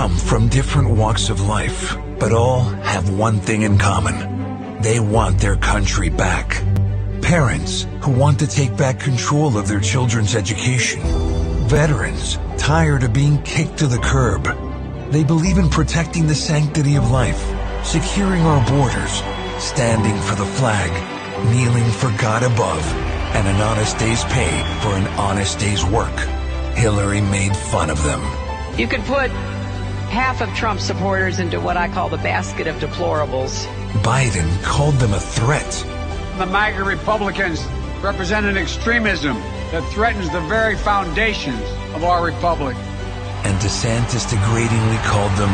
come from different walks of life, but all have one thing in common. They want their country back. Parents who want to take back control of their children's education. Veterans tired of being kicked to the curb. They believe in protecting the sanctity of life, securing our borders, standing for the flag, kneeling for God above, and an honest day's pay for an honest day's work. Hillary made fun of them. You could put half of Trump's supporters into what I call the basket of deplorables. Biden called them a threat. The MAGA Republicans represent an extremism that threatens the very foundations of our republic. And DeSantis degradingly called them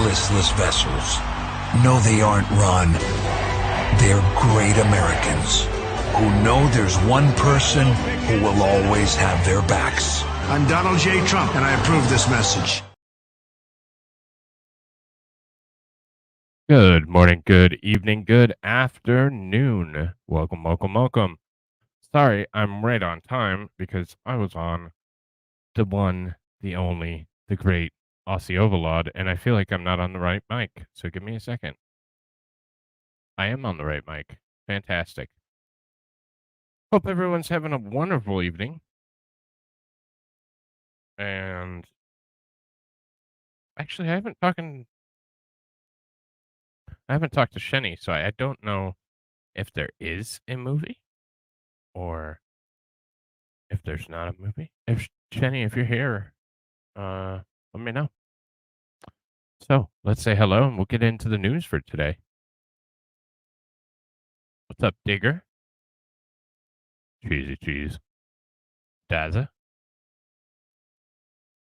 listless vessels. No, they aren't, Ron. They're great Americans who know there's one person who will always have their backs. I'm Donald J. Trump, and I approve this message. Good morning, good evening, good afternoon. Welcome, welcome, welcome. Sorry, I'm right on time because I was on the one, the only, the great Aussie Overlord, and I feel like I'm not on the right mic. So give me a second. I am on the right mic. Fantastic. Hope everyone's having a wonderful evening. And actually, I haven't talked to Shenny, so I don't know if there is a movie or if there's not a movie. Shenny, if you're here, let me know. So let's say hello and we'll get into the news for today. What's up, Digger? Cheesy cheese. Daza.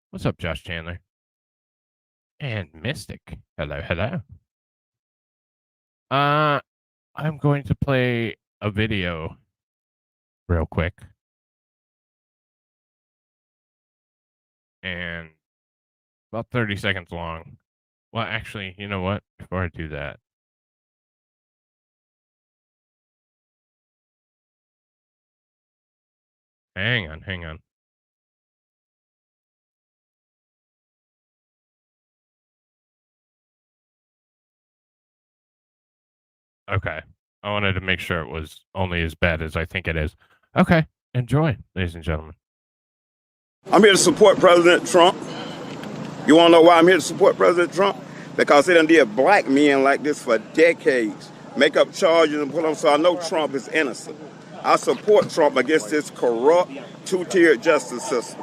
What's up, Josh Chandler? And Mystic. Hello, hello. I'm going to play a video real quick. And about 30 seconds long. Well, actually, you know what? Before I do that. Hang on. Okay. I wanted to make sure it was only as bad as I think it is. Okay. Enjoy, ladies and gentlemen. I'm here to support President Trump. You want to know why I'm here to support President Trump? Because they done did black men like this for decades. Make up charges and put them, so I know Trump is innocent. I support Trump against this corrupt, two-tiered justice system.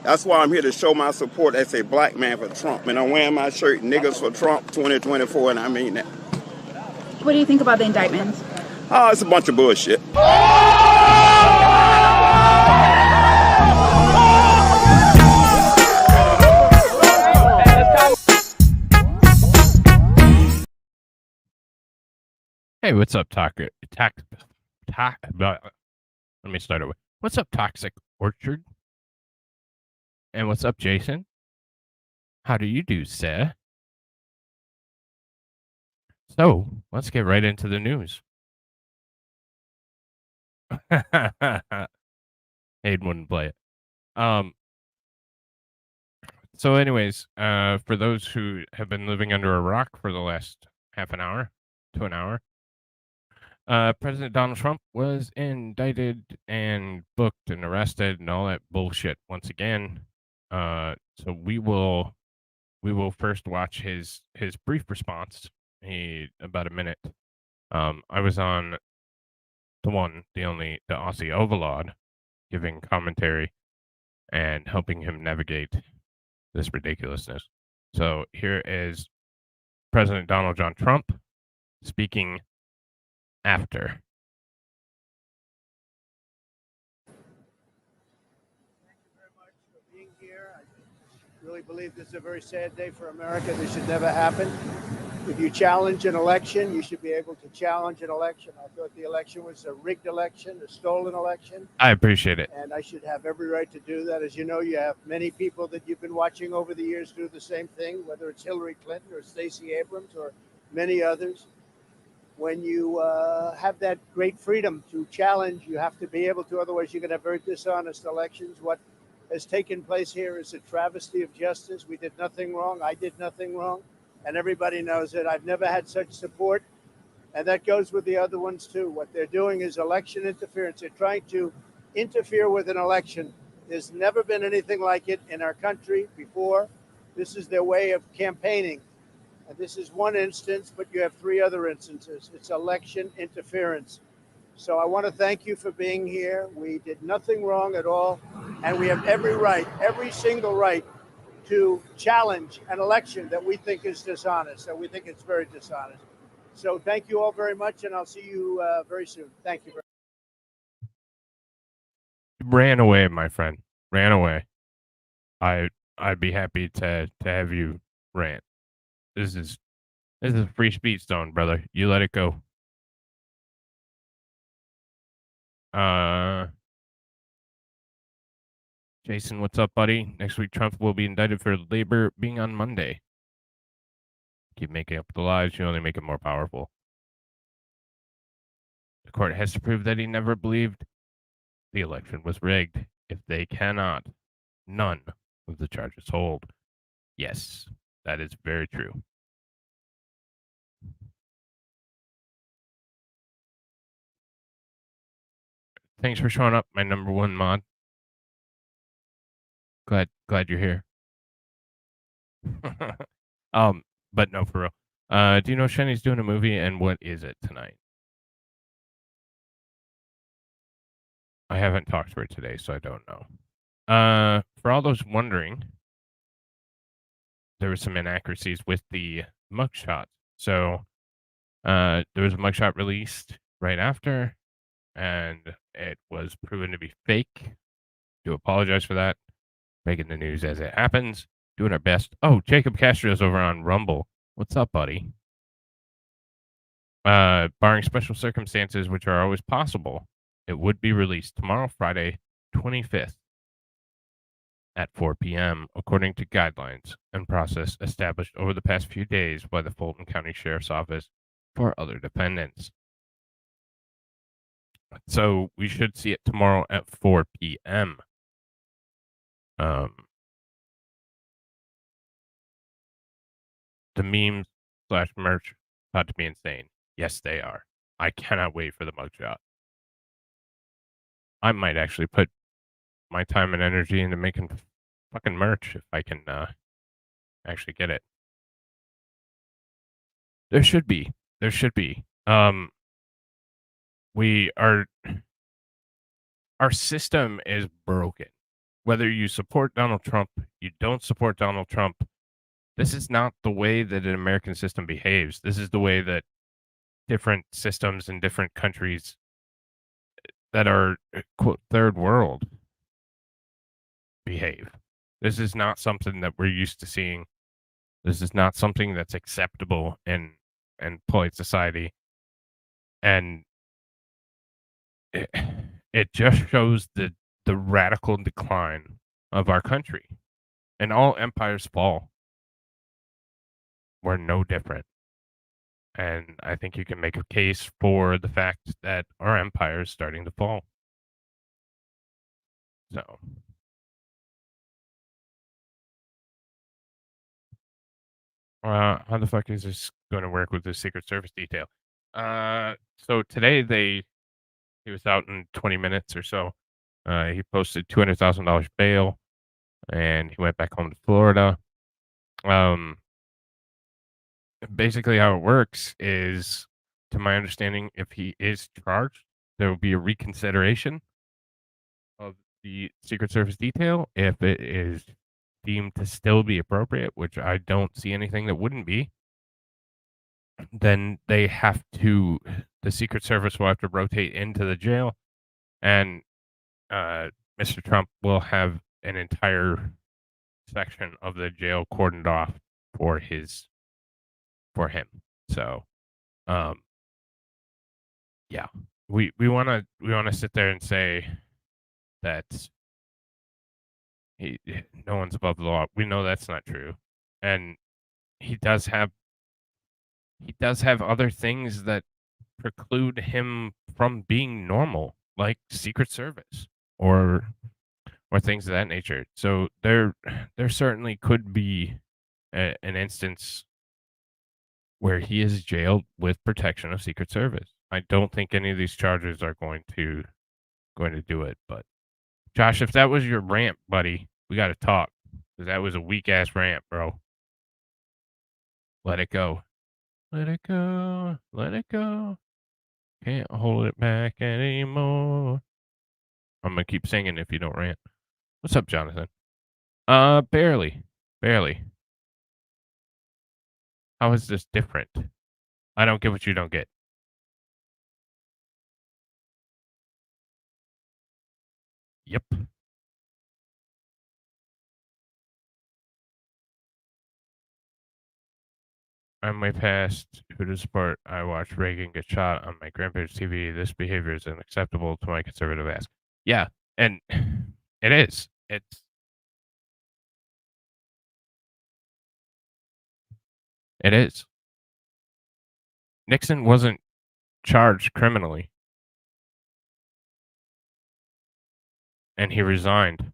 That's why I'm here to show my support as a black man for Trump. And I'm wearing my shirt, Niggas for Trump 2024, and I mean that. What do you think about the indictments? Oh, it's a bunch of bullshit. Hey, what's up, let me start over. What's up, Toxic Orchard? And what's up, Jason? How do you do, sir? So, let's get right into the news. Hayden wouldn't play it. So anyways, for those who have been living under a rock for the last half an hour to an hour, President Donald Trump was indicted and booked and arrested and all that bullshit once again. So we will first watch his brief response. About a minute. I was on the one, the only, the Aussie Overlord, giving commentary and helping him navigate this ridiculousness. So here is President Donald John Trump speaking after. Thank you very much for being here. I really believe this is a very sad day for America. This should never happen. If you challenge an election, you should be able to challenge an election. I thought the election was a rigged election, a stolen election. I appreciate it. And I should have every right to do that. As you know, you have many people that you've been watching over the years do the same thing, whether it's Hillary Clinton or Stacey Abrams or many others. When you have that great freedom to challenge, you have to be able to. Otherwise, you're going to have very dishonest elections. What has taken place here is a travesty of justice. We did nothing wrong. I did nothing wrong. And everybody knows it. I've never had such support. And that goes with the other ones, too. What they're doing is election interference. They're trying to interfere with an election. There's never been anything like it in our country before. This is their way of campaigning. And this is one instance, but you have 3 other instances. It's election interference. So I want to thank you for being here. We did nothing wrong at all. And we have every right, every single right, to challenge an election that we think is dishonest, that we think it's very dishonest. So thank you all very much, and I'll see you very soon. Thank you. Ran away, my friend. Ran away. I'd be happy to have you rant. This is a free speech zone, brother. You let it go. Jason, what's up, buddy? Next week, Trump will be indicted for labor being on Monday. Keep making up the lies. You only make it more powerful. The court has to prove that he never believed the election was rigged. If they cannot, none of the charges hold. Yes, that is very true. Thanks for showing up, my number 1 mod. Glad you're here. But no, for real. Do you know Shani's doing a movie, and what is it tonight? I haven't talked to her today, so I don't know. For all those wondering, there were some inaccuracies with the mugshot. So, there was a mugshot released right after, and it was proven to be fake. Do apologize for that. Making the news as it happens. Doing our best. Oh, Jacob Castro's over on Rumble. What's up, buddy? Barring special circumstances, which are always possible, it would be released tomorrow, Friday, 25th at 4 p.m., according to guidelines and process established over the past few days by the Fulton County Sheriff's Office for other defendants. So we should see it tomorrow at 4 p.m. The memes / merch about to be insane. Yes, they are. I cannot wait for the mugshot. I might actually put my time and energy into making fucking merch if I can actually get it. There should be. Our system is broken. Whether you support Donald Trump, you don't support Donald Trump, this is not the way that an American system behaves. This is the way that different systems in different countries that are, quote, third world behave. This is not something that we're used to seeing. This is not something that's acceptable in polite society. And it just shows the radical decline of our country. And all empires fall. We're no different. And I think you can make a case for the fact that our empire is starting to fall. So. How the fuck is this going to work with the Secret Service detail? So today he was out in 20 minutes or so. He posted $200,000 bail, and he went back home to Florida. Basically how it works is, to my understanding, if he is charged, there will be a reconsideration of the Secret Service detail. If it is deemed to still be appropriate, which I don't see anything that wouldn't be, then the Secret Service will have to rotate into the jail, and Mr. Trump will have an entire section of the jail cordoned off for him. So, yeah, we want to sit there and say that no one's above the law. We know that's not true, and he does have other things that preclude him from being normal, like Secret Service or or things of that nature. So there certainly could be an instance where he is jailed with protection of Secret Service. I don't think any of these charges are going to do it. But Josh, if that was your rant, buddy, we got to talk, because that was a weak ass rant, bro. Let it go. Let it go. Let it go. Can't hold it back anymore. I'm gonna keep singing if you don't rant. What's up, Jonathan? Barely. Barely. How is this different? I don't get what you don't get. Yep. I'm way past who to support. I watched Reagan get shot on my grandparents' TV. This behavior is unacceptable to my conservative ass. Yeah, and it is. It is. Nixon wasn't charged criminally, and he resigned.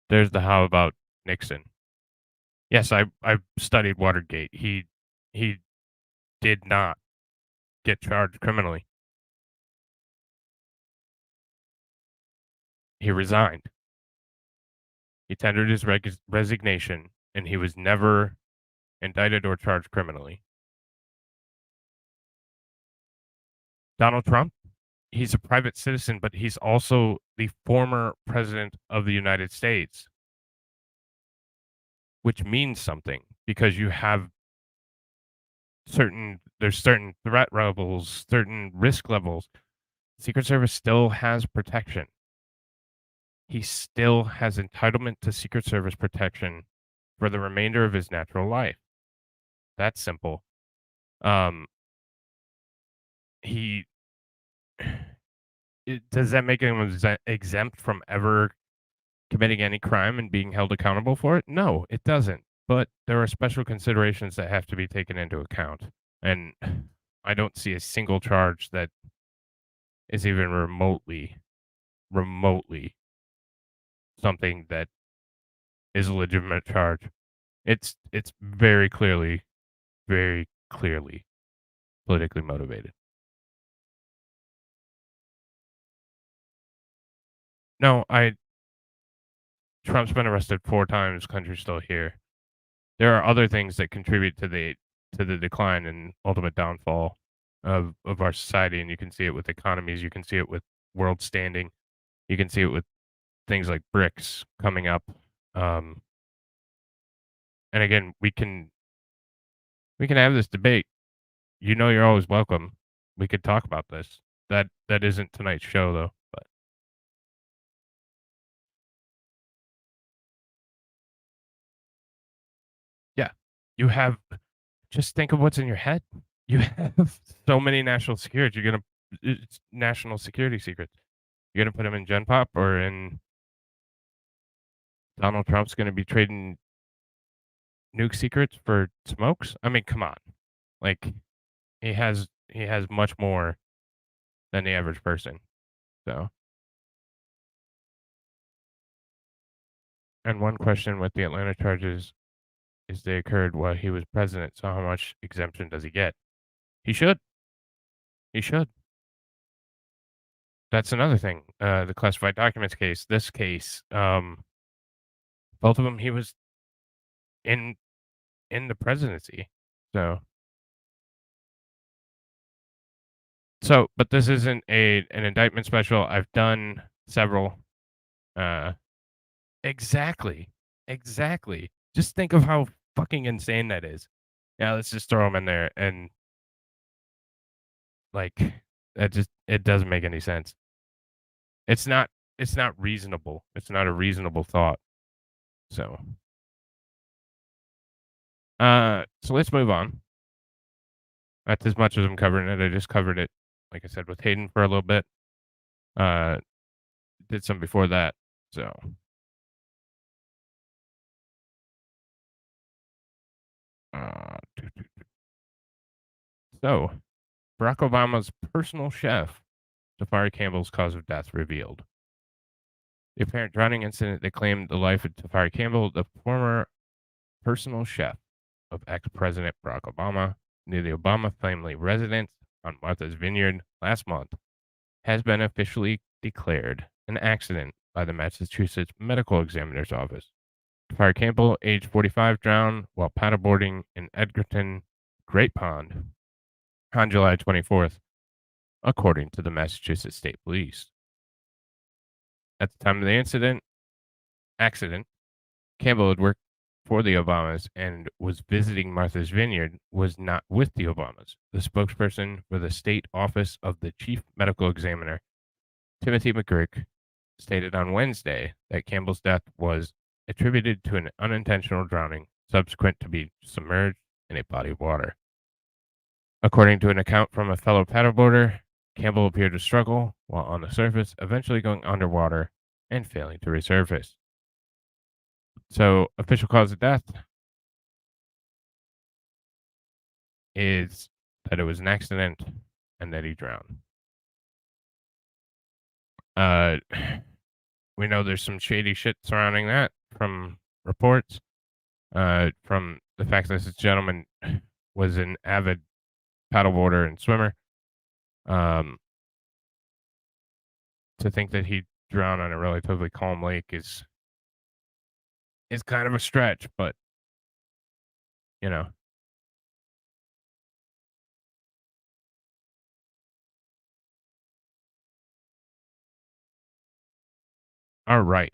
There's the how about Nixon. Yes, I studied Watergate. He did not get charged criminally. He resigned. He tendered his resignation, and he was never indicted or charged criminally. Donald Trump, he's a private citizen, but he's also the former president of the United States, which means something, because you have there's certain threat levels, certain risk levels. Secret Service still has protection. He still has entitlement to Secret Service protection for the remainder of his natural life. That's simple. Does that make him exempt from ever committing any crime and being held accountable for it? No, it doesn't. But there are special considerations that have to be taken into account. And I don't see a single charge that is even remotely something that is a legitimate charge. It's very clearly politically motivated. No, Trump's been arrested 4 times, country's still here. There are other things that contribute to the decline and ultimate downfall of our society, and you can see it with economies, you can see it with world standing, you can see it with things like BRICS coming up. And again, we can have this debate. You know, you're always welcome. We could talk about this. That isn't tonight's show, though. But yeah, just think of what's in your head. You have so many national security. It's national security secrets. You're gonna put them in Gen Pop, or in Donald Trump's gonna be trading nuke secrets for smokes? I mean, come on. Like, he has much more than the average person. So, and one question with the Atlanta charges is they occurred while he was president. So how much exemption does he get? He should. He should. That's another thing. The classified documents case, this case, both of them, he was in the presidency. So, but this isn't an indictment special. I've done several. Exactly. Just think of how fucking insane that is. Yeah, let's just throw him in there, and like, it doesn't make any sense. It's not reasonable. It's not a reasonable thought. So let's move on. That's as much as I'm covering it. I just covered it, like I said, with Hayden for a little bit. Did some before that. So Barack Obama's personal chef, Safari Campbell's cause of death revealed. The apparent drowning incident that claimed the life of Tafari Campbell, the former personal chef of ex-President Barack Obama, near the Obama family residence on Martha's Vineyard last month, has been officially declared an accident by the Massachusetts Medical Examiner's Office. Tafari Campbell, age 45, drowned while paddleboarding in Edgerton Great Pond on July 24th, according to the Massachusetts State Police. At the time of the accident, Campbell had worked for the Obamas and was visiting Martha's Vineyard, was not with the Obamas. The spokesperson for the state office of the chief medical examiner, Timothy McGurk, stated on Wednesday that Campbell's death was attributed to an unintentional drowning subsequent to being submerged in a body of water. According to an account from a fellow paddleboarder, Campbell appeared to struggle while on the surface, eventually going underwater and failing to resurface. So, official cause of death is that it was an accident and that he drowned. We know there's some shady shit surrounding that from reports, from the fact that this gentleman was an avid paddleboarder and swimmer. To think that he drowned on a relatively calm lake is kind of a stretch, but you know. All right.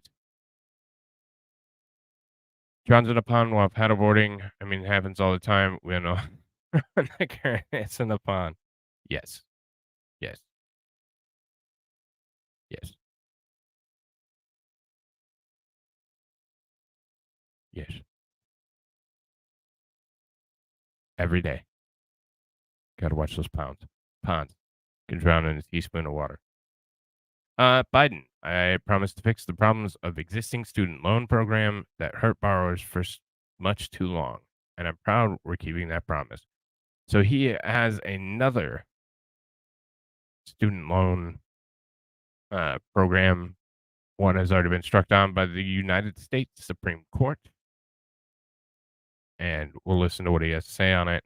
Drowns in a pond while paddleboarding. I mean, it happens all the time. We know the current is in the pond. Yes. Yes. Yes. Yes. Every day. Gotta watch those ponds. Can drown in a teaspoon of water. Biden, I promised to fix the problems of existing student loan program that hurt borrowers for much too long. And I'm proud we're keeping that promise. So he has another student loan program. One has already been struck down by the United States Supreme Court. And we'll listen to what he has to say on it.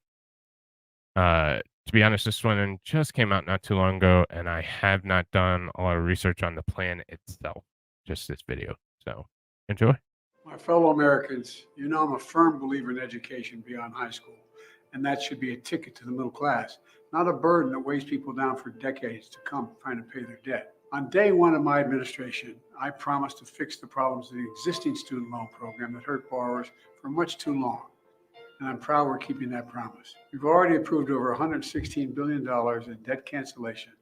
To be honest, this one just came out not too long ago, and I have not done a lot of research on the plan itself, just this video. So, enjoy. My fellow Americans, you know I'm a firm believer in education beyond high school, and that should be a ticket to the middle class, not a burden that weighs people down for decades to come trying to pay their debt. On day one of my administration, I promised to fix the problems of the existing student loan program that hurt borrowers for much too long. And I'm proud we're keeping that promise. We've already approved over $116 billion in debt cancellation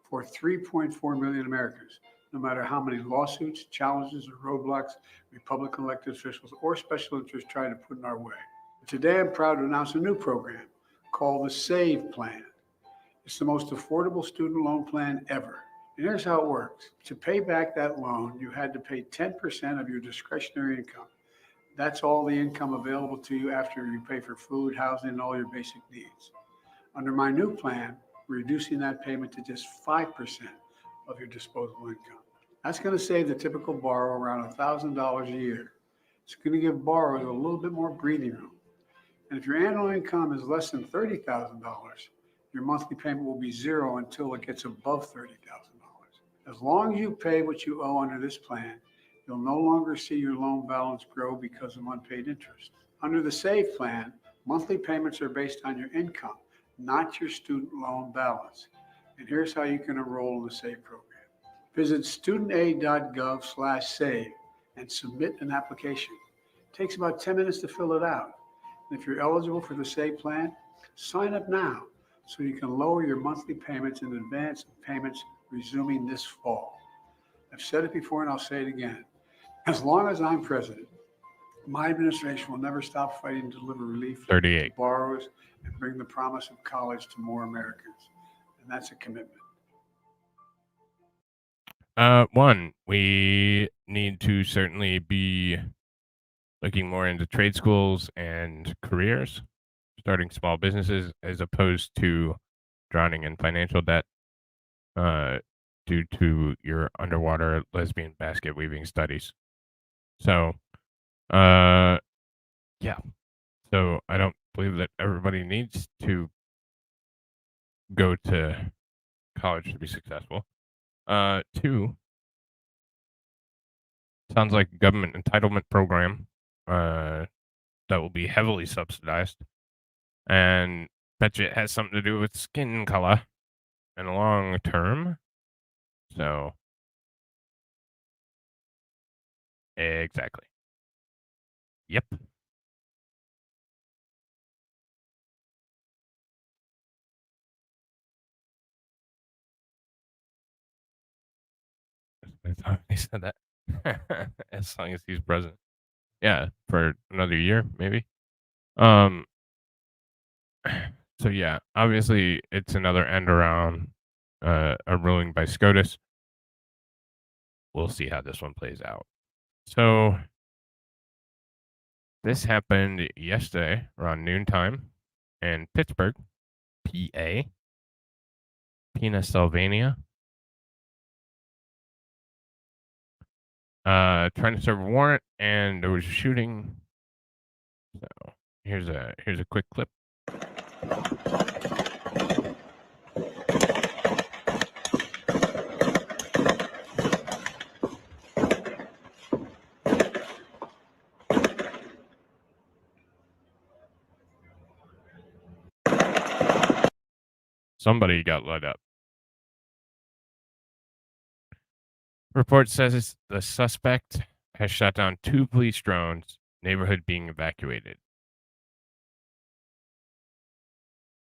for 3.4 million Americans, no matter how many lawsuits, challenges, or roadblocks Republican elected officials or special interests try to put in our way. Today, I'm proud to announce a new program called the SAVE Plan. It's the most affordable student loan plan ever. And here's how it works. To pay back that loan, you had to pay 10% of your discretionary income. That's all the income available to you after you pay for food, housing, and all your basic needs. Under my new plan, we're reducing that payment to just 5% of your disposable income. That's going to save the typical borrower around $1,000 a year. It's going to give borrowers a little bit more breathing room. And if your annual income is less than $30,000, your monthly payment will be zero until it gets above $30,000. As long as you pay what you owe under this plan, you'll no longer see your loan balance grow because of unpaid interest. Under the SAVE plan, monthly payments are based on your income, not your student loan balance. And here's how you can enroll in the SAVE program. Visit studentaid.gov/save and submit an application. It takes about 10 minutes to fill it out. And if you're eligible for the SAVE plan, sign up now so you can lower your monthly payments in advance of payments resuming this fall. I've said it before and I'll say it again. As long as I'm president, my administration will never stop fighting to deliver relief to borrowers and bring the promise of college to more Americans. And that's a commitment. One, we need to certainly be looking more into trade schools and careers, starting small businesses as opposed to drowning in financial debt. due to your underwater lesbian basket weaving studies. So, yeah. So I don't believe that everybody needs to go to college to be successful. 2, sounds like a government entitlement program that will be heavily subsidized, and bet you it has something to do with skin color in the long term. So, exactly. Yep. That's how he said that. As long as he's president. Yeah, for another year, maybe. So yeah, obviously it's another end around a ruling by SCOTUS. We'll see how this one plays out. So this happened yesterday around noontime in Pittsburgh, PA, Pennsylvania. Trying to serve a warrant, and there was a shooting. So here's a quick clip. Somebody got lit up. Report says the suspect has shot down 2 police drones, neighborhood being evacuated.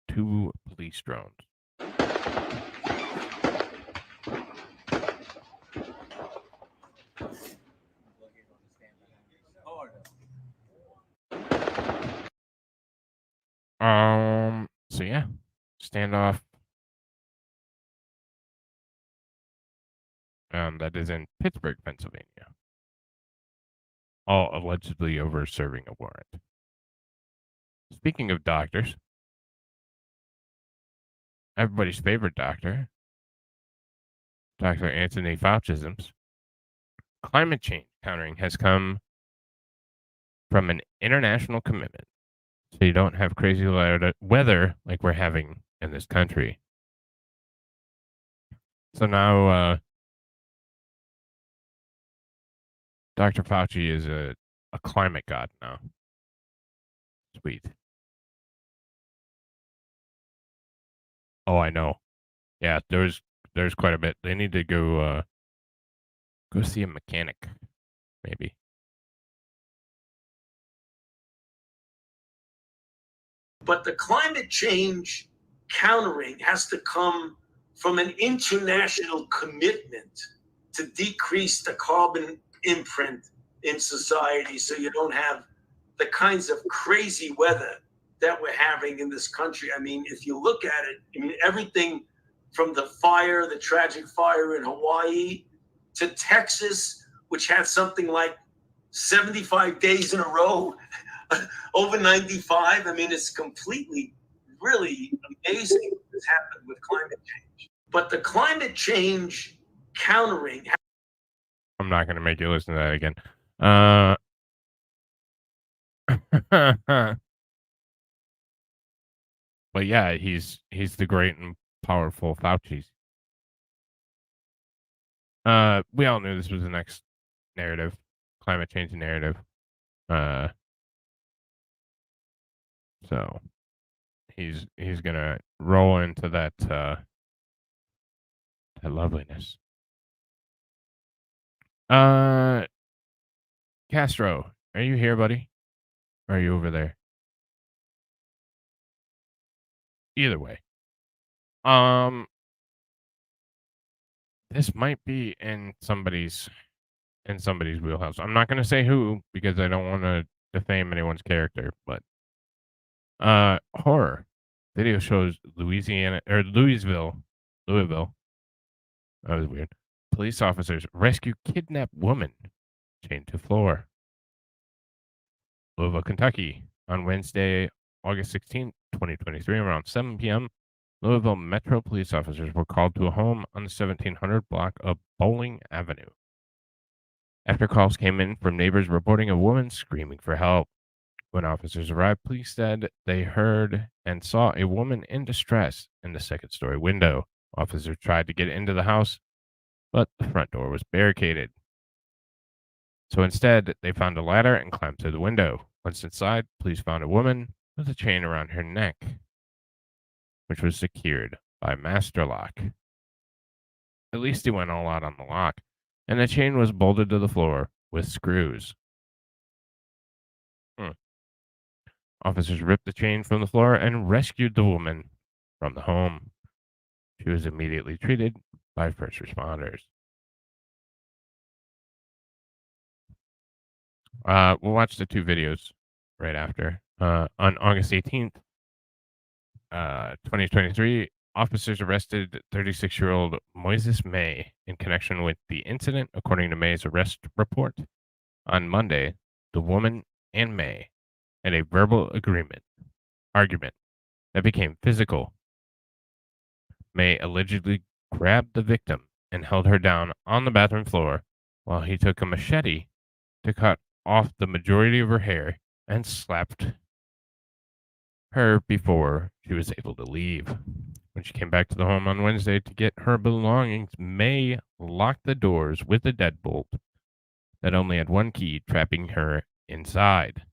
2 police drones. So yeah, standoff. That is in Pittsburgh, Pennsylvania. All allegedly over serving a warrant. Speaking of doctors, everybody's favorite doctor, Dr. Anthony Fauci's, climate change countering has come from an international commitment. So you don't have crazy weather like we're having in this country. So now Dr. Fauci is a climate god now. Sweet. Oh, I know. Yeah, there's quite a bit. They need to go see a mechanic, maybe. But the climate change countering has to come from an international commitment to decrease the carbon imprint in society so you don't have the kinds of crazy weather that we're having in this country. I mean, if you look at it, I mean, everything from the fire, the tragic fire in Hawaii, to Texas, which had something like 75 days in a row over 95. I mean, it's completely, really amazing what's happened with climate change. But the climate change countering. I'm not going to make you listen to that again. But yeah, he's the great and powerful Fauci's. We all knew this was the next narrative, climate change narrative. So he's gonna roll into that that loveliness. Castro, are you here, buddy? Or are you over there? Either way. This might be in somebody's wheelhouse. I'm not gonna say who because I don't want to defame anyone's character, but horror video shows Louisville. That was weird. Police officers rescue kidnapped woman chained to floor. Louisville, Kentucky, on Wednesday, August 16th, 2023, around 7 p.m. Louisville Metro police officers were called to a home on the 1700 block of Bowling Avenue after calls came in from neighbors reporting a woman screaming for help. When officers arrived, police said they heard and saw a woman in distress in the second-story window. Officers tried to get into the house, but the front door was barricaded. So instead, they found a ladder and climbed through the window. Once inside, police found a woman with a chain around her neck, which was secured by master lock. At least he went all out on the lock, and the chain was bolted to the floor with screws. Officers ripped the chain from the floor and rescued the woman from the home. She was immediately treated by first responders. We'll watch the two videos right after. On August 18th, 2023, officers arrested 36-year-old Moises May in connection with the incident, according to May's arrest report. On Monday, the woman and May had a verbal argument that became physical. May allegedly grabbed the victim and held her down on the bathroom floor while he took a machete to cut off the majority of her hair and slapped her before she was able to leave. When she came back to the home on Wednesday to get her belongings, May locked the doors with a deadbolt that only had one key, trapping her inside.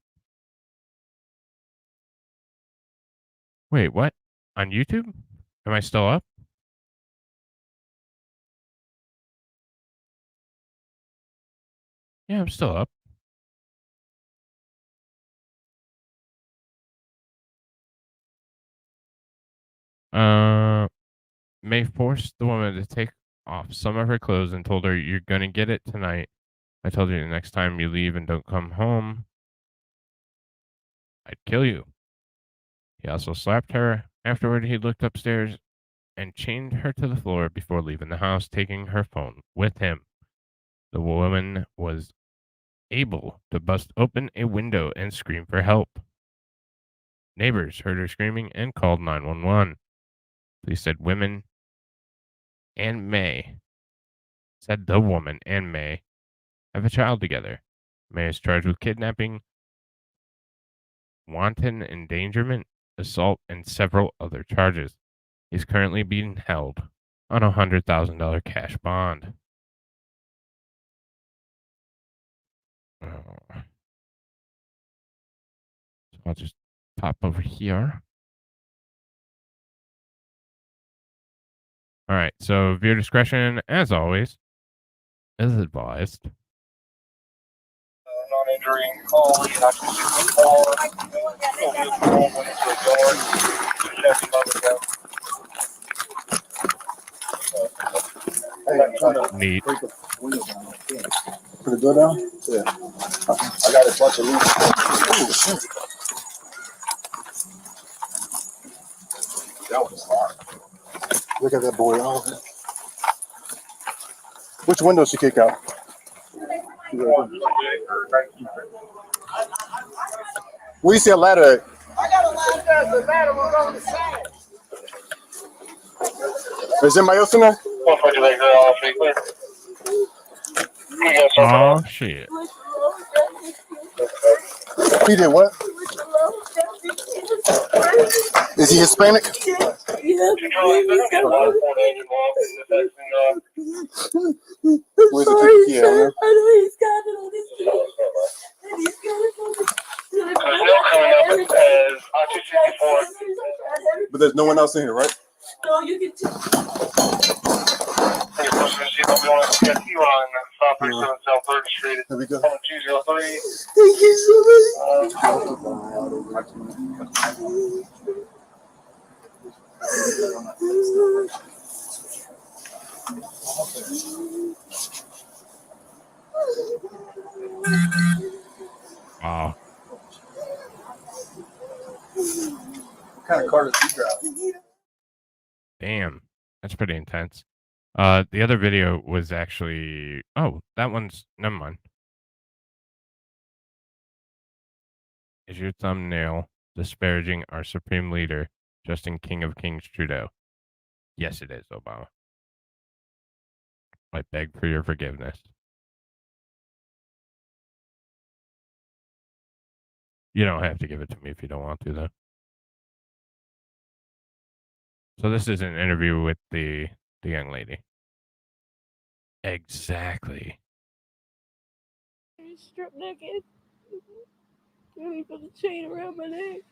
Wait, what? On YouTube? Am I still up? Yeah, I'm still up. May forced the woman to take off some of her clothes and told her, "You're gonna get it tonight. I told you the next time you leave and don't come home, I'd kill you." He also slapped her. Afterward, he looked upstairs and chained her to the floor before leaving the house, taking her phone with him. The woman was able to bust open a window and scream for help. Neighbors heard her screaming and called 911. Police said the woman and May have a child together. May is charged with kidnapping, wanton endangerment, assault, and several other charges. He's currently being held on a $100,000 cash bond. So I'll just pop over here. All right, so viewer discretion, as always, is advised. Non-injury call, Neat. Put the door down? Yeah. I got a bunch of loose. That was hard. Look at that boy. Oh. Which window she kick out? We see a ladder. I got a ladder. The ladder was on the side. Is anybody else in there? Oh, shit. He did what? Is he Hispanic? Where's the key? I know he's got it on his feet. And he's going But there's no one else in here, right? No, you can There we go. Thank you so much. Wow. What kind of car does he drive? Damn. That's pretty intense. The other video was actually... Oh, that one's... Never mind. Is your thumbnail disparaging our supreme leader, Justin King of Kings Trudeau? Yes, it is, Obama. I beg for your forgiveness. You don't have to give it to me if you don't want to, though. So this is an interview with the young lady. Exactly. He's stripped naked. And he put a chain around my neck.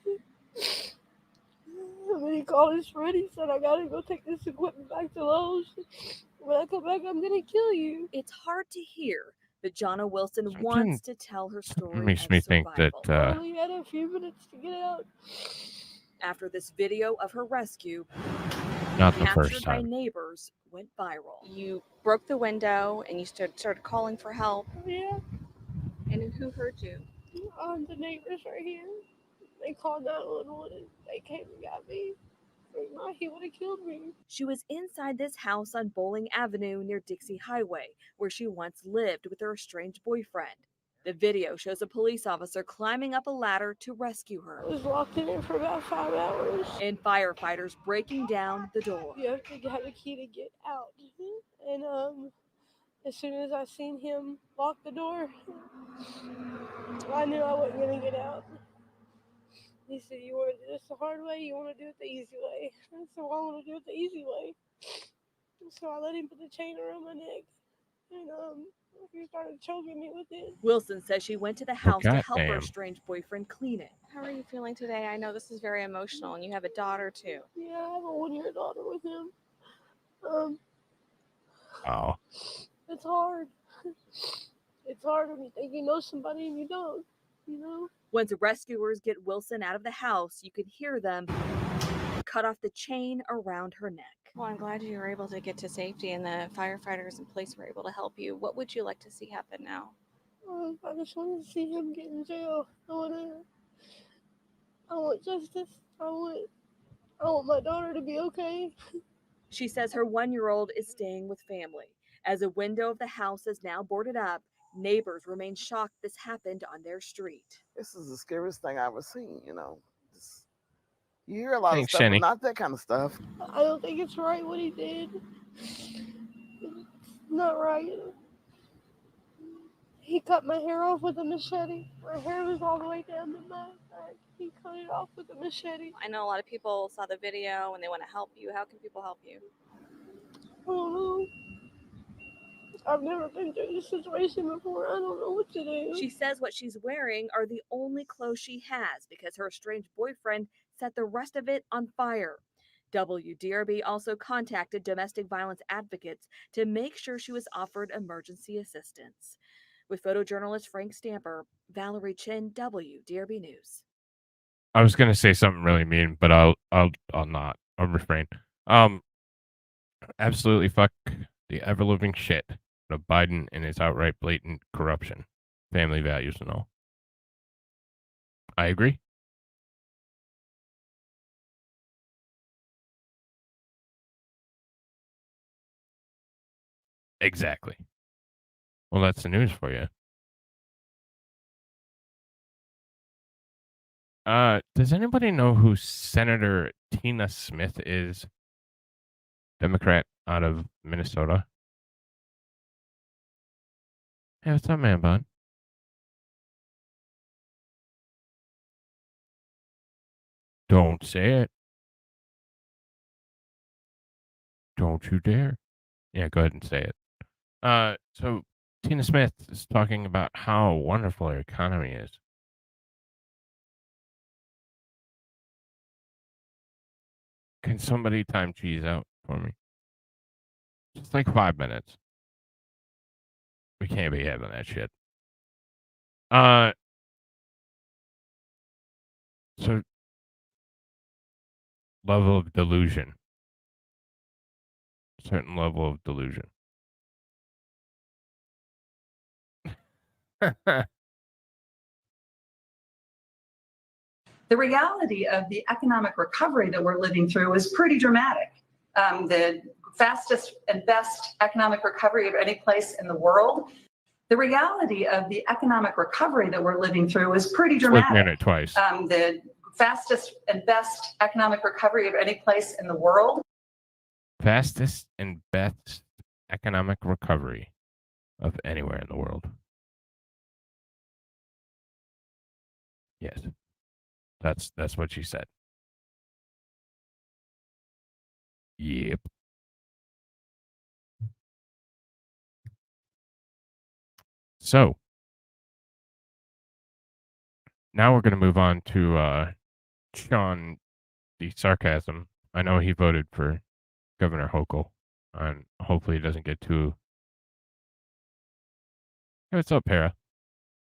And then he called his friend. He said, I gotta go take this equipment back to Lowe's. When I come back, I'm gonna kill you. It's hard to hear, but Jonna Wilson wants to tell her story. Makes me think that I only had a few minutes to get out. After this video of her rescue, not the captured first by time. neighbors, went viral. You broke the window and you started calling for help. Yeah. And who hurt you? The neighbors right here. They called 911 and they came and got me. If not, he would have killed me. She was inside this house on Bowling Avenue near Dixie Highway, where she once lived with her estranged boyfriend. The video shows a police officer climbing up a ladder to rescue her. I was locked in there for about 5 hours. And firefighters breaking down the door. You have to have a key to get out. And as soon as I seen him lock the door, I knew I wasn't going to get out. He said, you want to do this the hard way? You want to do it the easy way? I said, well, I want to do it the easy way. So I let him put the chain around my neck. And he started choking me with it. Wilson says she went to the house to help her damn. estranged boyfriend clean it. How are you feeling today? I know this is very emotional and you have a daughter too. Yeah, I have a 1-year daughter with him. Oh. It's hard. It's hard when you think you know somebody and you don't, you know? Once rescuers get Wilson out of the house, you can hear them cut off the chain around her neck. Well, I'm glad you were able to get to safety and the firefighters and police were able to help you. What would you like to see happen now? I just want to see him get in jail. I want justice. I want my daughter to be okay. She says her 1-year-old is staying with family. As a window of the house is now boarded up, neighbors remain shocked this happened on their street. This is the scariest thing I've ever seen, you know. You hear a lot Thanks, of stuff, Jenny. but not that kind of stuff. I don't think it's right what he did. It's not right. He cut my hair off with a machete. My hair was all the way down to my back. He cut it off with a machete. I know a lot of people saw the video and they want to help you. How can people help you? I don't know. I've never been through this situation before. I don't know what to do. She says what she's wearing are the only clothes she has because her estranged boyfriend set the rest of it on fire. WDRB also contacted domestic violence advocates to make sure she was offered emergency assistance. With photojournalist Frank Stamper, Valerie Chin, WDRB News. I was gonna say something really mean, but I'll not. I'll refrain. Absolutely fuck the ever living shit of Biden and his outright blatant corruption, family values and all. I agree. Exactly. Well, that's the news for you. Does anybody know who Senator Tina Smith is? Democrat out of Minnesota. Hey, what's up, man, bud? Don't say it. Don't you dare. Yeah, go ahead and say it. So Tina Smith is talking about how wonderful our economy is. Can somebody time cheese out for me? Just like 5 minutes. We can't be having that shit. So level of delusion. Certain level of delusion. The reality of the economic recovery that we're living through is pretty dramatic. The fastest and best economic recovery of any place in the world. The reality of the economic recovery that we're living through is pretty dramatic. Looking at it twice. The fastest and best economic recovery of any place in the world. Fastest and best economic recovery of anywhere in the world. Yes. That's what she said. Yep. So now we're going to move on to Sean the Sarcasm. I know he voted for Governor Hochul, and hopefully he doesn't get too... Hey, what's up, Para?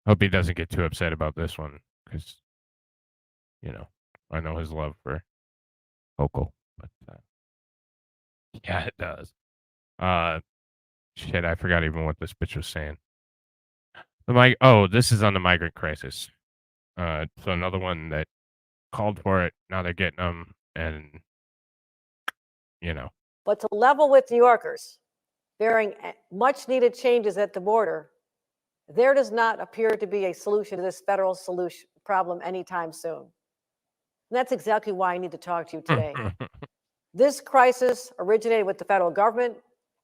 Hope he doesn't get too upset about this one, because, you know, I know his love for Hochul, but yeah, it does. Shit, I forgot even what this bitch was saying. This is on the migrant crisis. So another one that called for it. Now they're getting them, and you know. But to level with New Yorkers, bearing much needed changes at the border, there does not appear to be a solution to this federal solution problem anytime soon. And that's exactly why I need to talk to you today. This crisis originated with the federal government,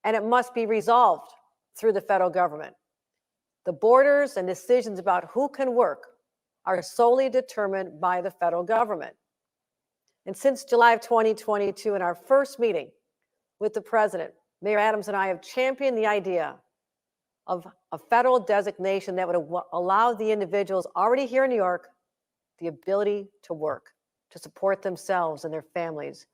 and it must be resolved through the federal government. The borders and decisions about who can work are solely determined by the federal government. And since July of 2022, in our first meeting with the president, Mayor Adams and I have championed the idea of a federal designation that would allow the individuals already here in New York the ability to work, to support themselves and their families.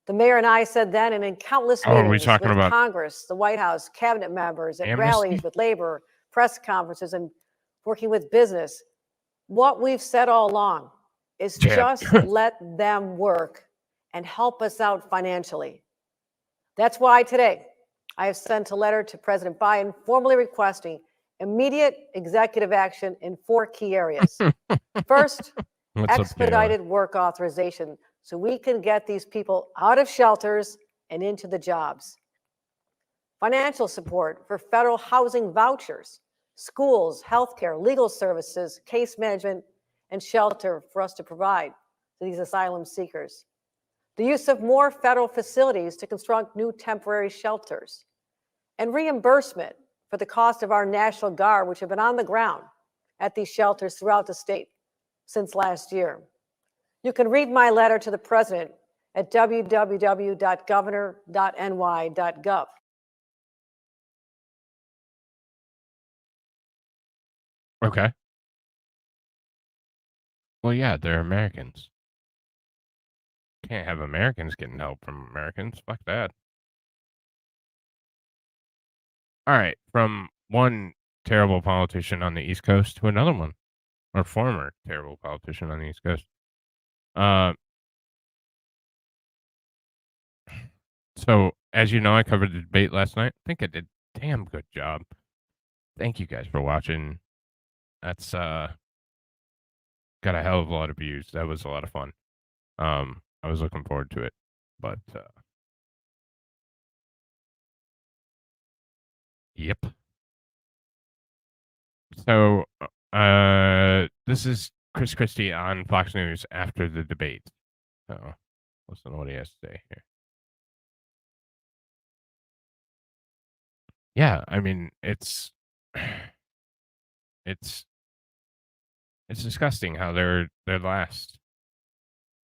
The mayor and I said then, and in countless meetings with Congress, the White House, cabinet members, at rallies with labor, press conferences, and working with business, what we've said all along is just let them work and help us out financially. That's why today I have sent a letter to President Biden formally requesting immediate executive action in 4 key areas. First, expedited work authorization so we can get these people out of shelters and into the jobs. Financial support for federal housing vouchers, schools, healthcare, legal services, case management, and shelter for us to provide to these asylum seekers. The use of more federal facilities to construct new temporary shelters, and reimbursement for the cost of our National Guard, which have been on the ground at these shelters throughout the state since last year. You can read my letter to the president at www.governor.ny.gov. Okay. Well, yeah, they're Americans. Can't have Americans getting help from Americans. Fuck that. All right, from one terrible politician on the East Coast to another one, or former terrible politician on the East Coast. So, as you know, I covered the debate last night. I think I did a damn good job. Thank you guys for watching. That's got a hell of a lot of views. That was a lot of fun. I was looking forward to it, but yep. So, this is Chris Christie on Fox News after the debate. So, listen to what he has to say here. Yeah, I mean, it's disgusting how they're last.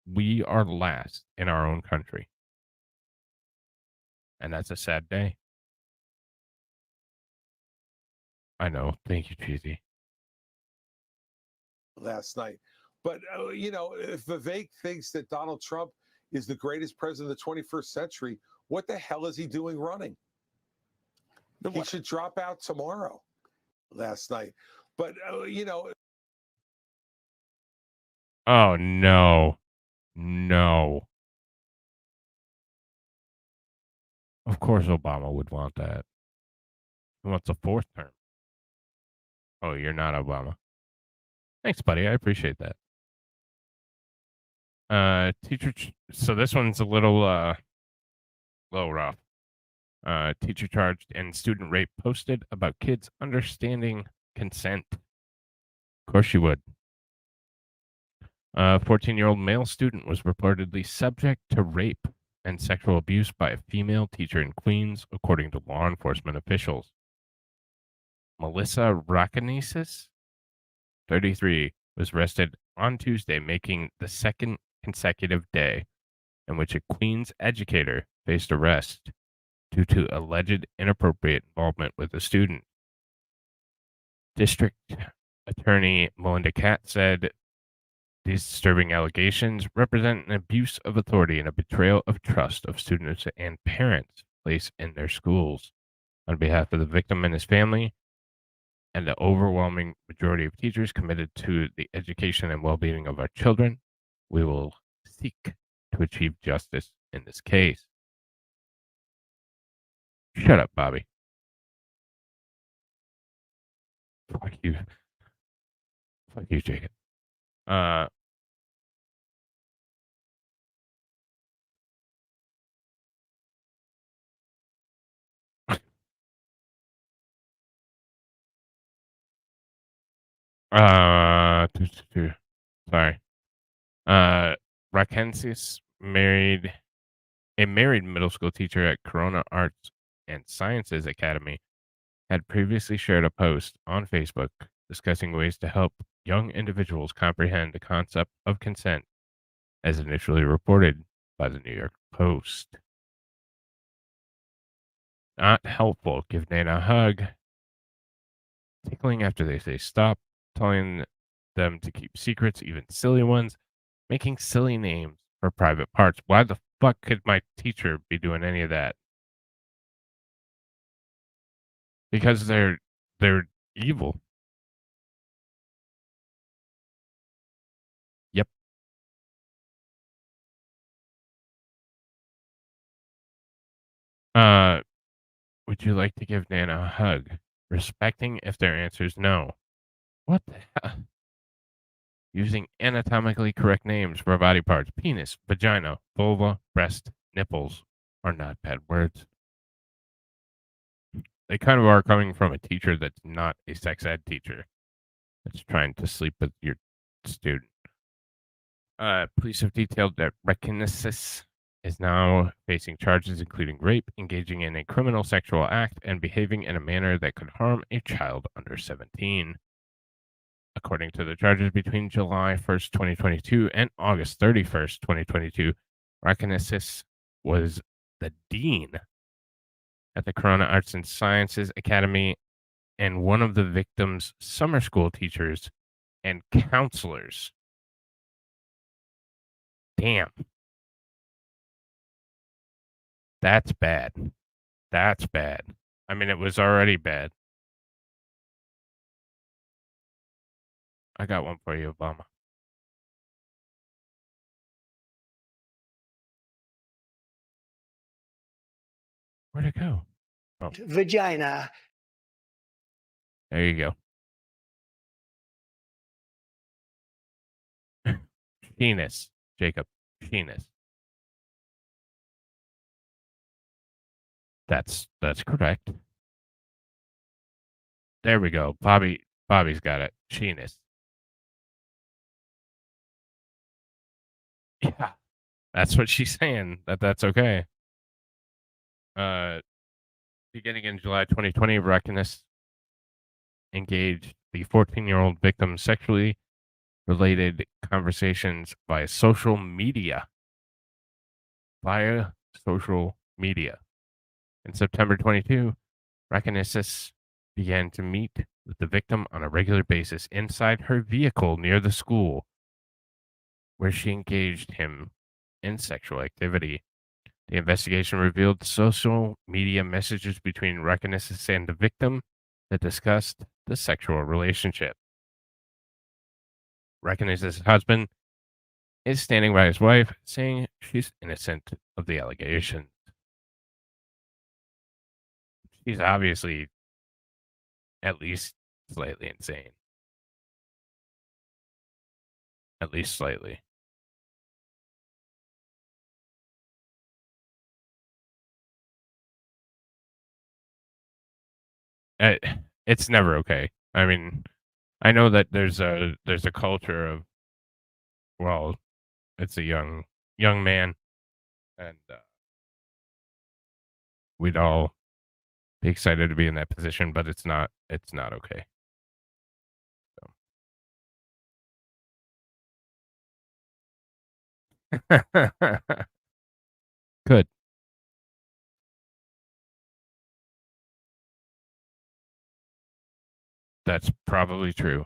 We are last in our own country. And that's a sad day. I know. Thank you, Cheesy. Last night. But, you know, if Vivek thinks that Donald Trump is the greatest president of the 21st century, what the hell is he doing running? He should drop out tomorrow. Last night. But, you know. Oh, no. No. Of course Obama would want that. He wants a 4th term. Oh, you're not Obama. Thanks, buddy. I appreciate that. So this one's a little rough. Teacher charged in student rape posted about kids understanding consent. Of course you would. 14-year-old male student was reportedly subject to rape and sexual abuse by a female teacher in Queens, according to law enforcement officials. Melissa Rakanesis, 33, was arrested on Tuesday, making the second consecutive day in which a Queens educator faced arrest due to alleged inappropriate involvement with a student. District Attorney Melinda Katz said these disturbing allegations represent an abuse of authority and a betrayal of trust of students and parents placed in their schools. On behalf of the victim and his family, and the overwhelming majority of teachers committed to the education and well-being of our children, we will seek to achieve justice in this case. Shut up, Bobby. Fuck you. Fuck you, Jacob. Sorry. Rakensis married middle school teacher at Corona Arts and Sciences Academy had previously shared a post on Facebook discussing ways to help young individuals comprehend the concept of consent, as initially reported by the New York Post. Not helpful. Give Nana a hug. Tickling after they say stop. Telling them to keep secrets, even silly ones. Making silly names for private parts. Why the fuck could my teacher be doing any of that? Because they're evil. Yep. Would you like to give Nana a hug? Respecting if their answer is no. What the hell? Using anatomically correct names for body parts. Penis, vagina, vulva, breast, nipples are not bad words. They kind of are coming from a teacher that's not a sex ed teacher. That's trying to sleep with your student. Police have detailed that Rekinesis is now facing charges including rape, engaging in a criminal sexual act, and behaving in a manner that could harm a child under 17. According to the charges, between July 1st, 2022 and August 31st, 2022, Rekinesis was the dean at the Corona Arts and Sciences Academy and one of the victim's summer school teachers and counselors. Damn. That's bad. That's bad. I mean, it was already bad. I got one for you, Obama. Where'd it go? Oh. Vagina. There you go. Penis, Jacob. Penis. That's correct. There we go. Bobby's got it. Penis. Yeah. That's what she's saying. That's okay. Beginning in July 2020, Rekinesis engaged the 14-year-old victim sexually related conversations via social media. In September 22, Rekinesis began to meet with the victim on a regular basis inside her vehicle near the school, where she engaged him in sexual activity. The investigation revealed social media messages between Rekinesis and the victim that discussed the sexual relationship. Rekinesis' husband is standing by his wife, saying she's innocent of the allegations. She's obviously at least slightly insane. At least slightly. It's never okay. I mean, I know that there's a culture of, well, it's a young man, and we'd all be excited to be in that position, but it's not okay. So. Good. That's probably true.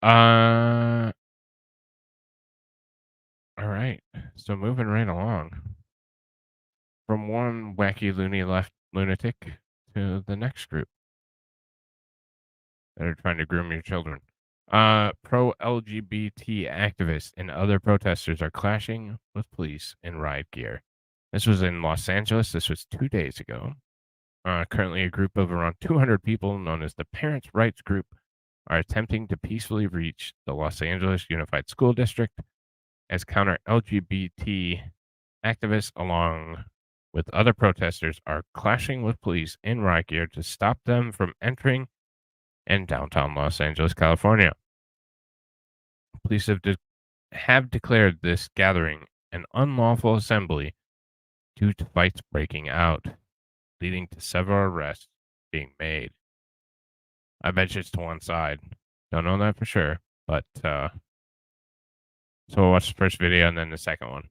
All right. So moving right along. From one wacky loony left lunatic to the next group that are trying to groom your children. Pro-LGBT activists and other protesters are clashing with police in riot gear. This was in Los Angeles. This was 2 days ago. Currently, a group of around 200 people known as the Parents' Rights Group are attempting to peacefully reach the Los Angeles Unified School District as counter-LGBT activists, along with other protesters, are clashing with police in riot gear to stop them from entering in downtown Los Angeles, California. Police have declared this gathering an unlawful assembly due to fights breaking out, leading to several arrests being made. I bet it's to one side. Don't know that for sure, but so we'll watch the first video and then the second one.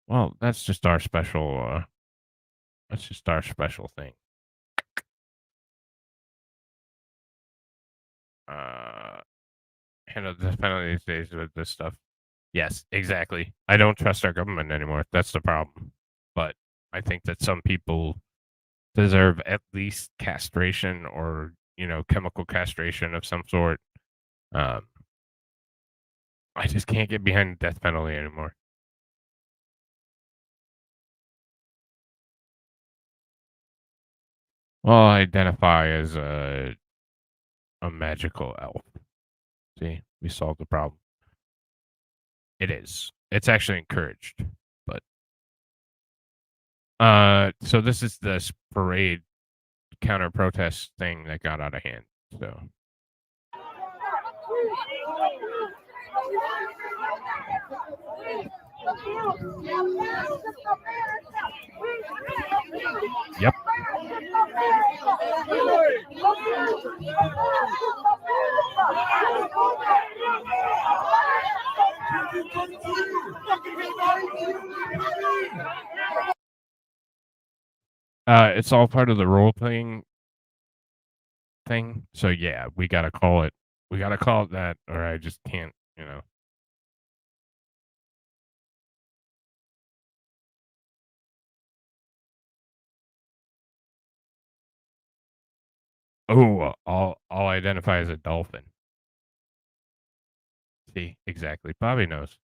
Well, that's just our special. That's just our special thing. Handle the death penalty these days with this stuff. Yes, exactly. I don't trust our government anymore. That's the problem. But I think that some people deserve at least castration or, chemical castration of some sort. I just can't get behind the death penalty anymore. Well, I identify as a magical elf. See, we solved the problem. It is. It's actually encouraged, but so this is this parade counter protest thing that got out of hand. So yep. It's all part of the role playing thing. So yeah, we gotta call it. We gotta call it that, or I just can't. Oh, I'll identify as a dolphin. See, exactly. Bobby knows.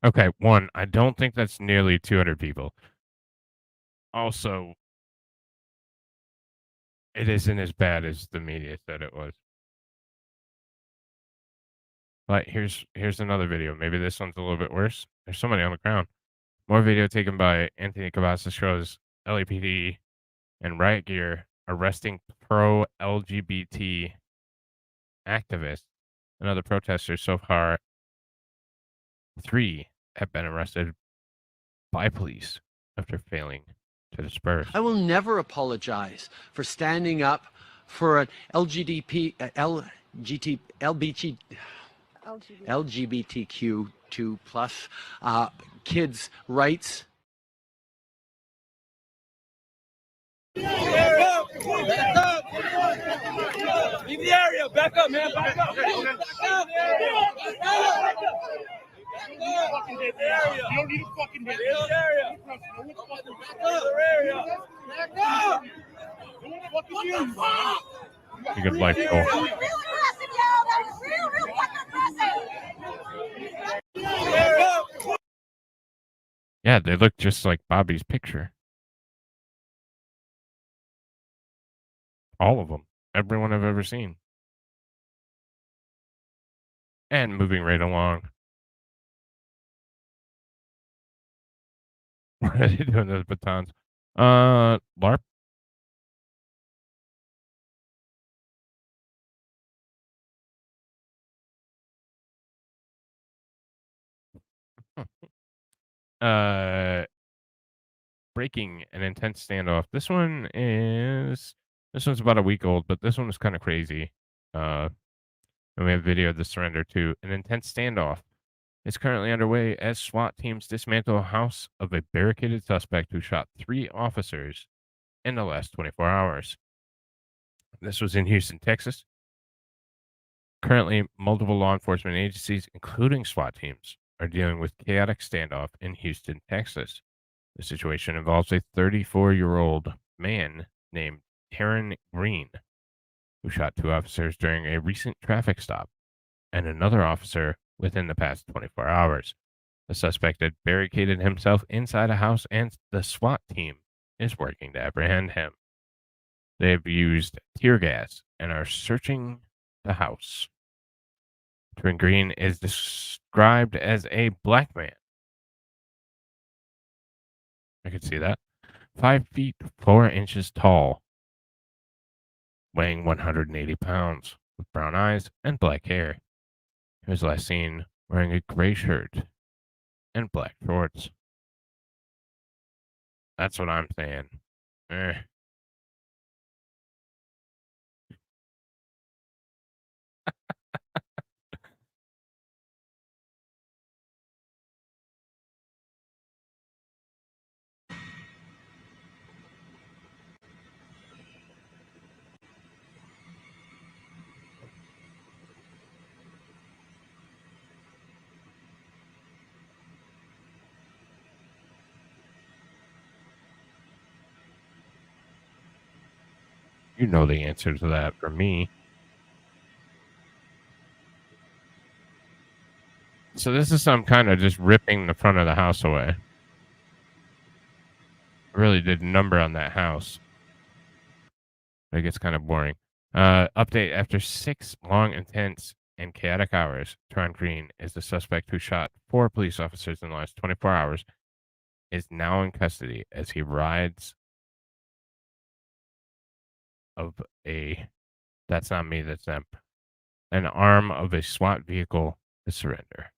Okay, one, I don't think that's nearly 200 people. Also, it isn't as bad as the media said it was. But here's another video. Maybe this one's a little bit worse. There's somebody on the ground. More video taken by Anthony Cavazos shows LAPD and riot gear arresting pro-LGBT activists and other protesters. So far, 3 have been arrested by police after failing to disperse. I will never apologize for standing up for an LGBTQ2 plus kids' rights. Back up! Back up! Leave the area! Back up, man! Back up! Back up! You don't need a fucking hit. Area. Back up! What the fuck? A good life goal. Yeah, they look just like Bobby's picture. All of them. Everyone I've ever seen. And moving right along. What are they doing those batons? LARP? Breaking an intense standoff. This one's about a week old, but this one was kind of crazy. And we have video of the surrender too. An intense standoff is currently underway as SWAT teams dismantle a house of a barricaded suspect who shot 3 officers in the last 24 hours. This was in Houston, Texas. Currently, multiple law enforcement agencies, including SWAT teams, are dealing with chaotic standoff in Houston, Texas. The situation involves a 34-year-old man named Taryn Green, who shot 2 officers during a recent traffic stop, and another officer within the past 24 hours. The suspect had barricaded himself inside a house, and the SWAT team is working to apprehend him. They have used tear gas and are searching the house. Taryn Green is described as a black man. I could see that. 5 feet 4 inches tall, weighing 180 pounds, with brown eyes and black hair. He was last seen wearing a gray shirt and black shorts. That's what I'm saying. You know the answer to that for me. So this is some kind of just ripping the front of the house away. Really did a number on that house. It gets kind of boring. Update: after 6 long, intense, and chaotic hours, Taryn Green is the suspect who shot 4 police officers in the last 24 hours, is now in custody as he rides of a, that's not me, that's them, an arm of a SWAT vehicle to surrender.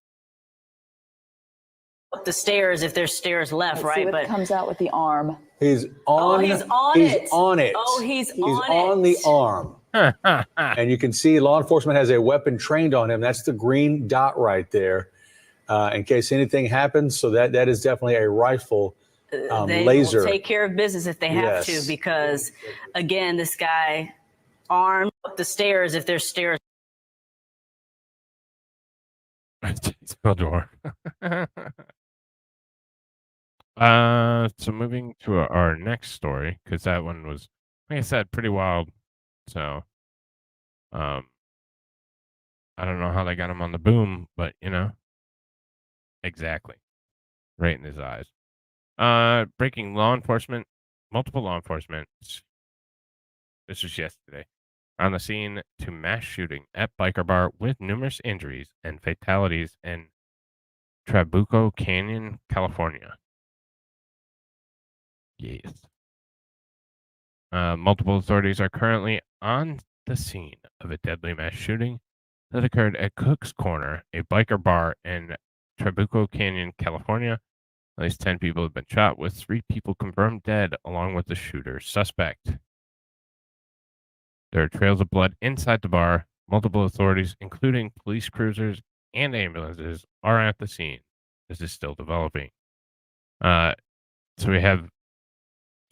Up the stairs if there's stairs left, right? But comes out with the arm. He's on. He's on it. On it. Oh, he's on the arm. And you can see law enforcement has a weapon trained on him. That's the green dot right there, in case anything happens. So that is definitely a rifle they laser. will take care of business if they have to, because again, this guy armed up the stairs if there's stairs. Door. So moving to our next story, because that one was, like I said, pretty wild. So, I don't know how they got him on the boom, but exactly, right in his eyes. Breaking multiple law enforcement. This was yesterday. On the scene to mass shooting at biker bar with numerous injuries and fatalities in Trabuco Canyon, California. Yes. Multiple authorities are currently on the scene of a deadly mass shooting that occurred at Cook's Corner, a biker bar in Trabuco Canyon, California. At least 10 people have been shot, with 3 people confirmed dead, along with the shooter's suspect. There are trails of blood inside the bar. Multiple authorities, including police cruisers and ambulances, are at the scene. This is still developing. So we have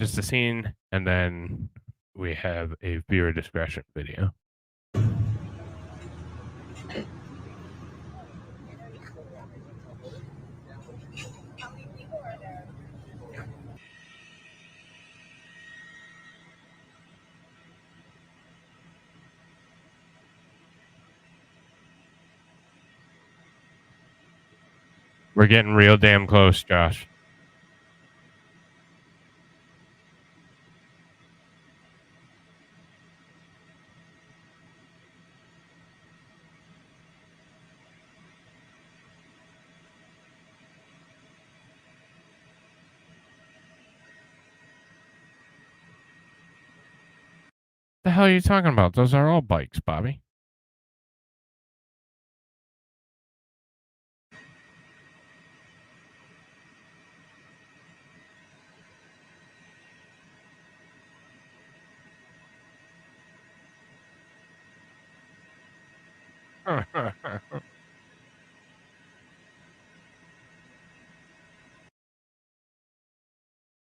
just the scene, and then we have a viewer discretion video. We're getting real damn close, Josh. hell are you talking about? Those are all bikes, Bobby.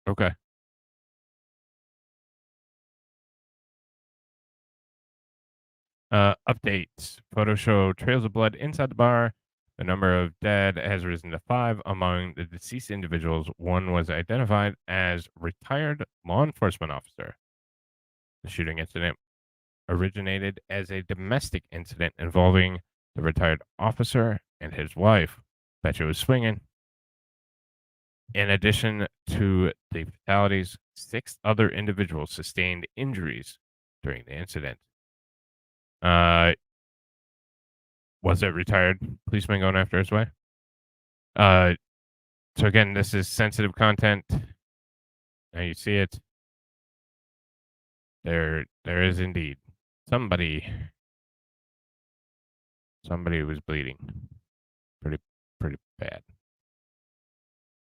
Okay. Updates. Photos show trails of blood inside the bar. The number of dead has risen to 5. Among the deceased individuals, one was identified as retired law enforcement officer. The shooting incident originated as a domestic incident involving the retired officer and his wife. Bet you was swinging. In addition to the fatalities, 6 other individuals sustained injuries during the incident. Was it retired policeman going after his wife? So again, this is sensitive content. Now you see it. There is indeed somebody was bleeding. Pretty bad.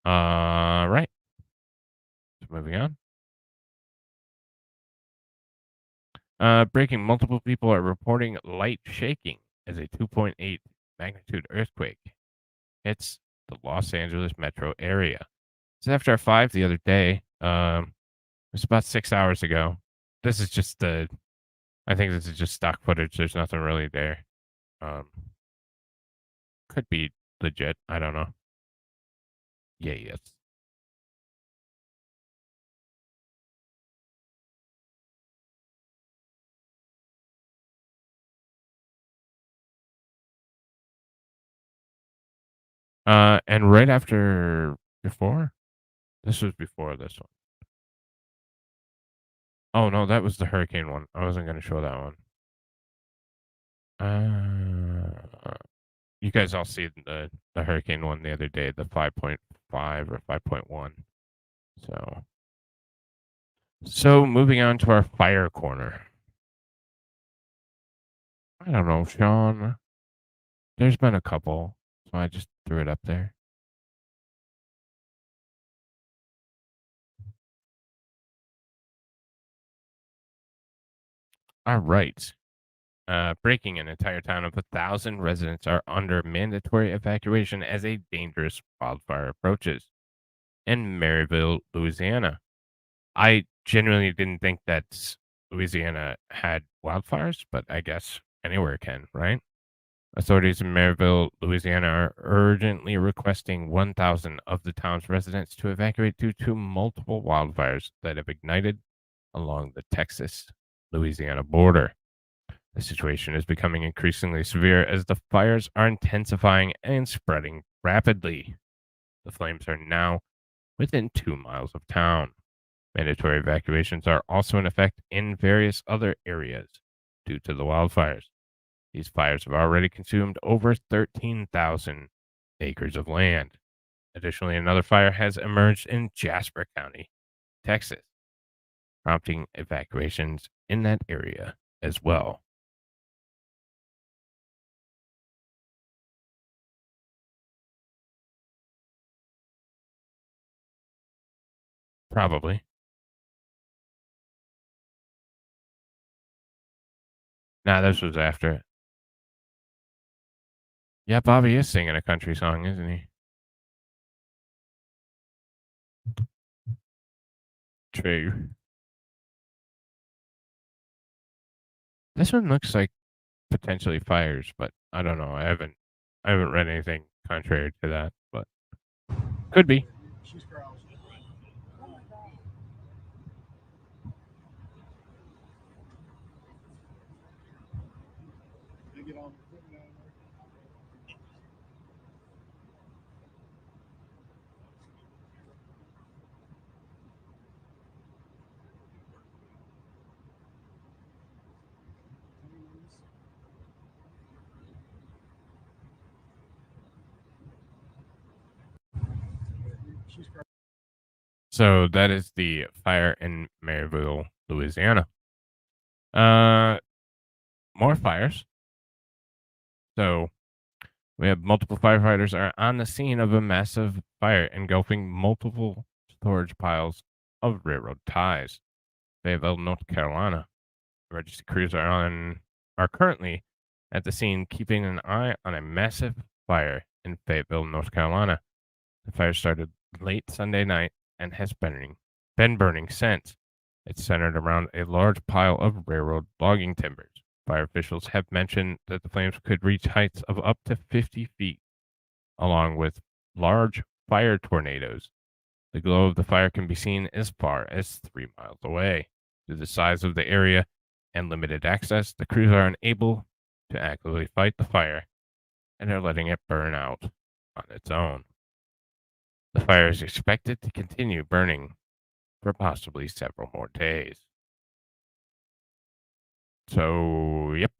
Right. So moving on. Breaking, multiple people are reporting light shaking as a 2.8 magnitude earthquake hits the Los Angeles metro area. It's after 5 the other day. It was about 6 hours ago. This is just I think this is just stock footage. There's nothing really there. Could be legit. I don't know. Yeah, yes. And right before, this was before this one. Oh no, that was the hurricane one. I wasn't going to show that one. You guys all see the hurricane one the other day, the 5.5 or 5.1. So moving on to our fire corner. I don't know, Sean. There's been a couple, so I just threw it up there. All right. Breaking, an entire town of 1,000 residents are under mandatory evacuation as a dangerous wildfire approaches in Merryville, Louisiana. I genuinely didn't think that Louisiana had wildfires, but I guess anywhere can, right? Authorities in Merryville, Louisiana are urgently requesting 1,000 of the town's residents to evacuate due to multiple wildfires that have ignited along the Texas-Louisiana border. The situation is becoming increasingly severe as the fires are intensifying and spreading rapidly. The flames are now within 2 miles of town. Mandatory evacuations are also in effect in various other areas due to the wildfires. These fires have already consumed over 13,000 acres of land. Additionally, another fire has emerged in Jasper County, Texas, prompting evacuations in that area as well. Probably. Nah, this was after it. Yeah, Bobby is singing a country song, isn't he? True. This one looks like potentially fires, but I don't know. I haven't read anything contrary to that, but could be. So that is the fire in Merryville, Louisiana. More fires. So we have multiple firefighters are on the scene of a massive fire engulfing multiple storage piles of railroad ties. Fayetteville, North Carolina. Emergency crews are currently at the scene, keeping an eye on a massive fire in Fayetteville, North Carolina. The fire started late Sunday night and has been burning since. It's centered around a large pile of railroad logging timbers. Fire officials have mentioned that the flames could reach heights of up to 50 feet, along with large fire tornadoes. The glow of the fire can be seen as far as 3 miles away. Due to the size of the area and limited access, the crews are unable to actively fight the fire and are letting it burn out on its own. The fire is expected to continue burning for possibly several more days. So, yep,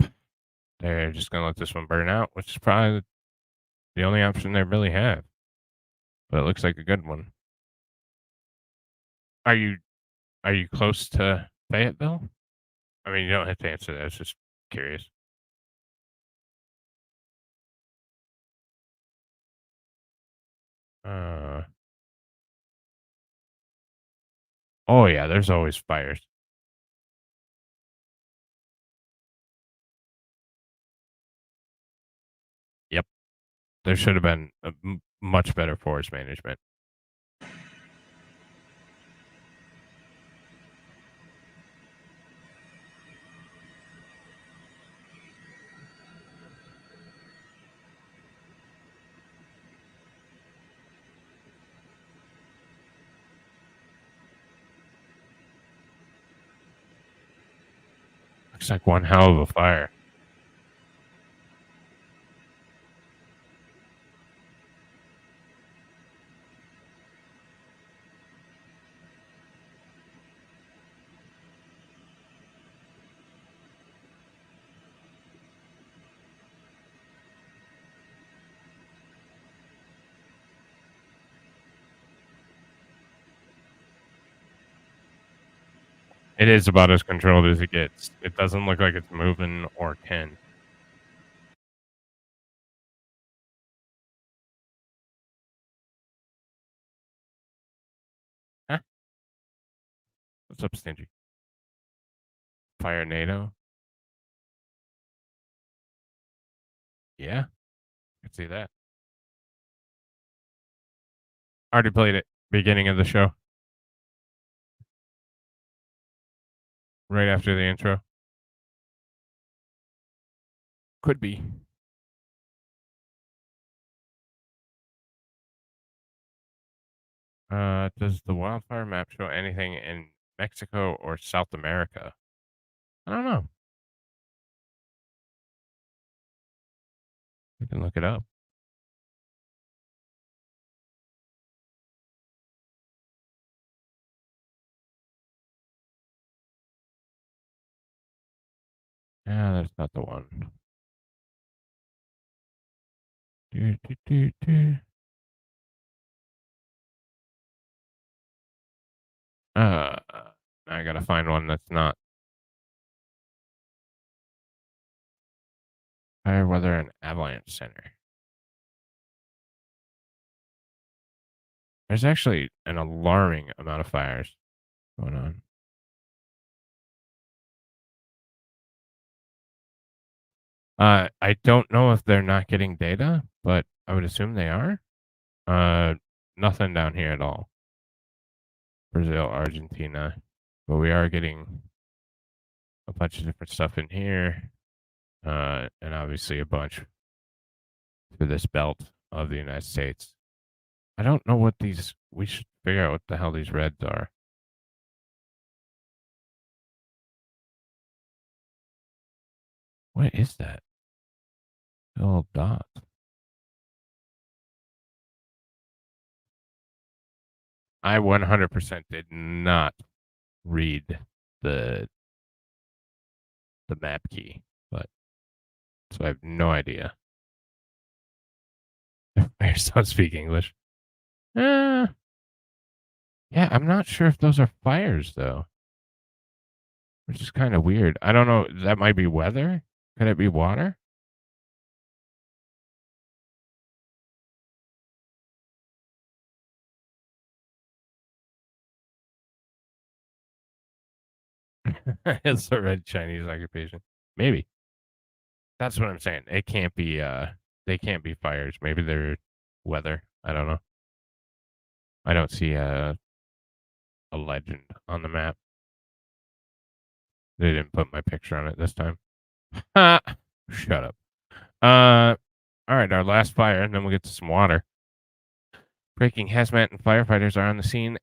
they're just going to let this one burn out, which is probably the only option they really have. But it looks like a good one. Are you close to Fayetteville? I mean, you don't have to answer that. I was just curious. Oh yeah, there's always fires. Yep. There should have been a much better forest management. Looks like one hell of a fire. It is about as controlled as it gets. It doesn't look like it's moving or can. Huh? What's up, Stingy? Fire NATO? Yeah, I can see that. Already played it. Beginning of the show. Right after the intro. Could be. Does the wildfire map show anything in Mexico or South America? I don't know. We can look it up. Yeah, that's not the one. I gotta find one that's not. Fire weather and avalanche center. There's actually an alarming amount of fires going on. I don't know if they're not getting data, but I would assume they are. Nothing down here at all. Brazil, Argentina, but we are getting a bunch of different stuff in here, and obviously a bunch through this belt of the United States. I don't know what these. We should figure out what the hell these reds are. What is that? A little dot. I 100% did not read the map key, but so I have no idea. I don't speak English. Yeah, I'm not sure if those are fires though. which is kind of weird. I don't know. That might be weather. Could it be water? It's a red Chinese occupation. Maybe. That's what I'm saying. It can't be, they can't be fires. Maybe they're weather. I don't know. I don't see a legend on the map. They didn't put my picture on it this time. Shut up. All right, our last fire, and then we'll get to some water. Breaking hazmat and firefighters are on the scene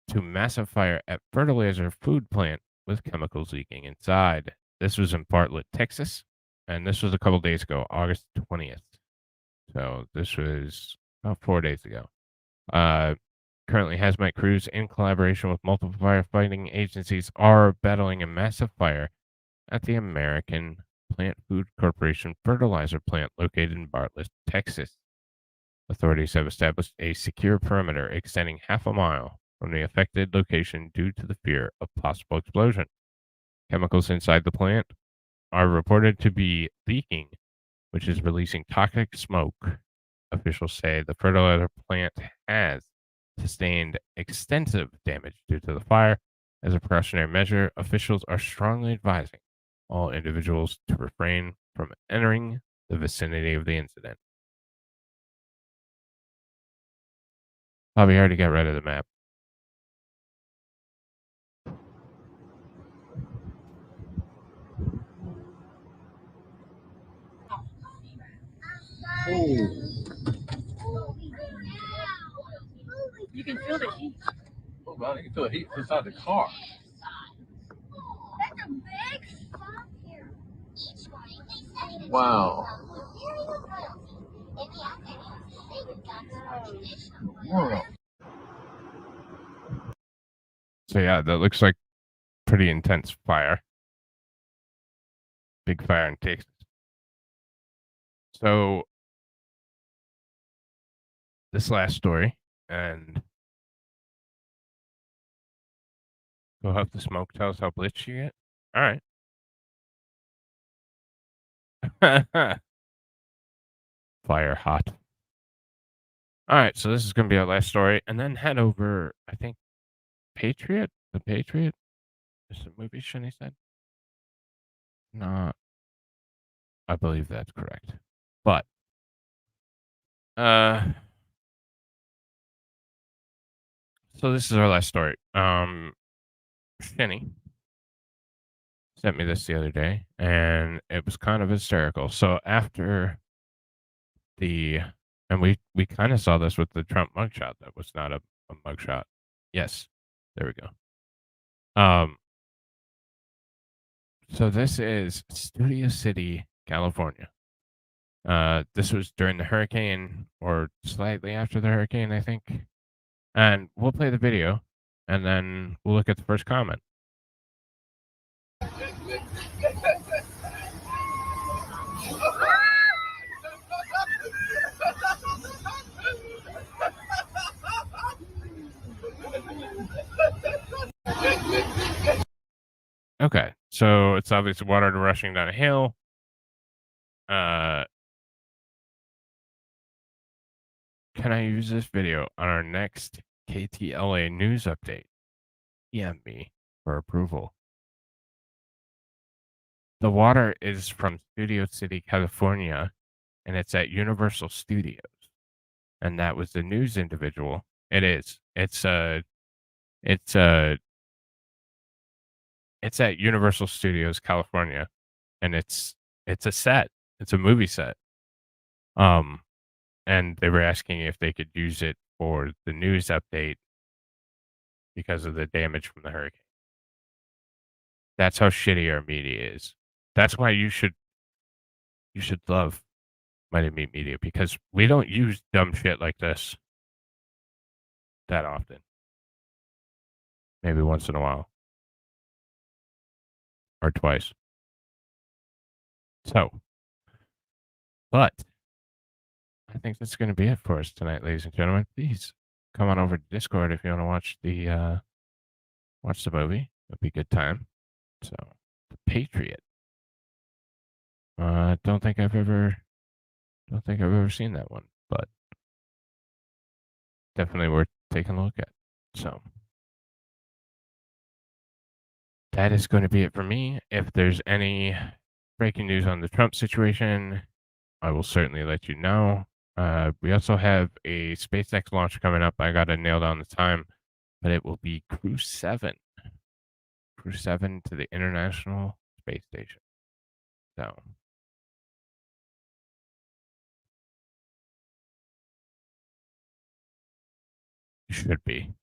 to massive fire at fertilizer food plant with chemicals leaking inside. This was in Bartlett, Texas, and this was a couple days ago, August 20th. So this was about 4 days ago. Currently, hazmat crews, in collaboration with multiple firefighting agencies, are battling a massive fire at the American Plant Food Corporation fertilizer plant located in Bartlett, Texas. Authorities have established a secure perimeter extending half a mile from the affected location due to the fear of possible explosion. Chemicals inside the plant are reported to be leaking, which is releasing toxic smoke. Officials say the fertilizer plant has sustained extensive damage due to the fire. As a precautionary measure, officials are strongly advising all individuals to refrain from entering the vicinity of the incident. Bobby already got rid of the map. You can feel the heat. Oh, wow, you can feel the heat inside the car. Wow. So yeah, that looks like pretty intense fire. Big fire in Texas. So this last story, and go up the smoke, tell us how blitzed you get. All right. Fire hot. All right, so this is going to be our last story, and then head over, I think, Patriot? The Patriot? Is the movie, Shinny said? No. I believe that's correct. But, so this is our last story. Shinny sent me this the other day, and it was kind of hysterical. So after and we kind of saw this with the Trump mugshot. That was not a mugshot. Yes, there we go. So this is Studio City, California. This was during the hurricane, or slightly after the hurricane, I think. And we'll play the video, and then we'll look at the first comment. Okay, so it's obviously water rushing down a hill. Can I use this video on our next KTLA news update? DM me for approval. The water is from Studio City, California, and it's at Universal Studios. And that was the news individual. It is. It's at Universal Studios, California, and it's a set. It's a movie set. And they were asking if they could use it for the news update because of the damage from the hurricane. That's how shitty our media is. That's why you should love MightyMeat Meatia, because we don't use dumb shit like this that often. Maybe once in a while. Or twice. So, but I think that's going to be it for us tonight, ladies and gentlemen. Please come on over to Discord if you want to watch the movie. It'll be a good time. So, the Patriot. Don't think I've ever seen that one, but definitely worth taking a look at. So that is going to be it for me. If there's any breaking news on the Trump situation, I will certainly let you know. We also have a SpaceX launch coming up. I got to nail down the time, but it will be Crew 7. Crew 7 to the International Space Station. So should be.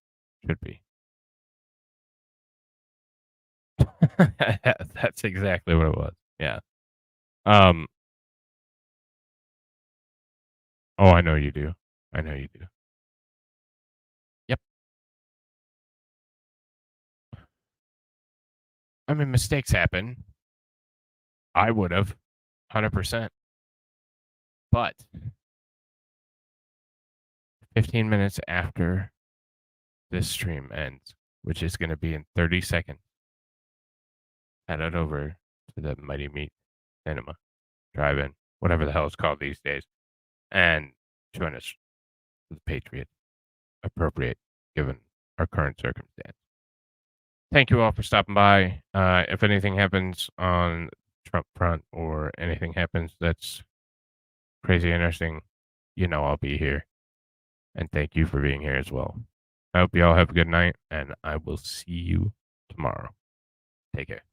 That's exactly what it was. Yeah. Oh, I know you do. Yep. I mean, mistakes happen. I would have, 100%. But 15 minutes after this stream ends, which is going to be in 30 seconds, head on over to the MightyMeat Cinema, drive-in, whatever the hell it's called these days, and join us for the Patriot. Appropriate, given our current circumstance. Thank you all for stopping by. If anything happens on Trump front or anything happens that's crazy interesting, I'll be here. And thank you for being here as well. I hope you all have a good night, and I will see you tomorrow. Take care.